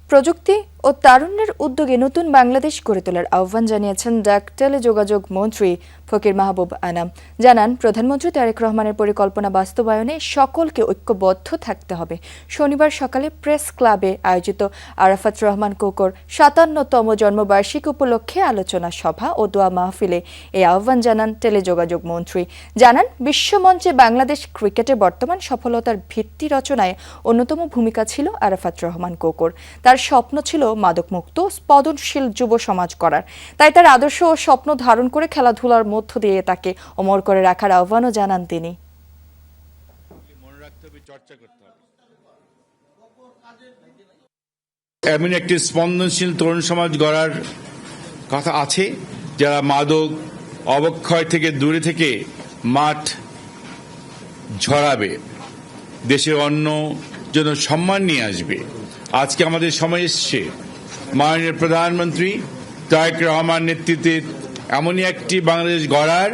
প্রযুক্তি ও তারুণ্যের উদ্যোগে নতুন বাংলাদেশ গড়ে তোলার আহ্বান জানিয়েছেন ডাক টেলিযোগাযোগ মন্ত্রী ফকির মাহবুব আনাম। জানান, প্রধানমন্ত্রী তারেক রহমানের পরিকল্পনা বাস্তবায়নে সকলকে ঐক্যবদ্ধ থাকতে হবে। শনিবার সকালে প্রেস ক্লাবে আয়োজিত আরাফাত রহমান কোকোর ৫৭তম জন্মবার্ষিকী উপলক্ষে আলোচনা সভা ও দোয়া মাহফিলে এই আহ্বান জানান টেলিযোগাযোগ মন্ত্রী। জানান, বিশ্বমঞ্চে বাংলাদেশ ক্রিকেটের বর্তমান সফলতার ভিত্তি রচনায় অন্যতম ভূমিকা ছিল আরাফাত রহমান কোকোর। তার স্বপ্ন ছিল মাদকমুক্ত স্পন্দনশীল যুব সমাজ করার। তাই তার আদর্শ ও স্বপ্ন ধারণ করে খেলাধুলার মধ্য দিয়ে তাকে অমর করে রাখার আহ্বানও জানান তিনি। এমন একটি স্পন্দনশীল তরুণ সমাজ গড়ার কথা আছে, যারা মাদক অবক্ষয় থেকে দূরে থেকে মাঠ ঝরাবে, দেশের অন্য জন্য সম্মান নিয়ে আসবে। আজকে আমাদের সময় এসছে মাননীয় প্রধানমন্ত্রী তারেক রহমান নেতৃত্বে এমনই একটি বাংলাদেশ গড়ার,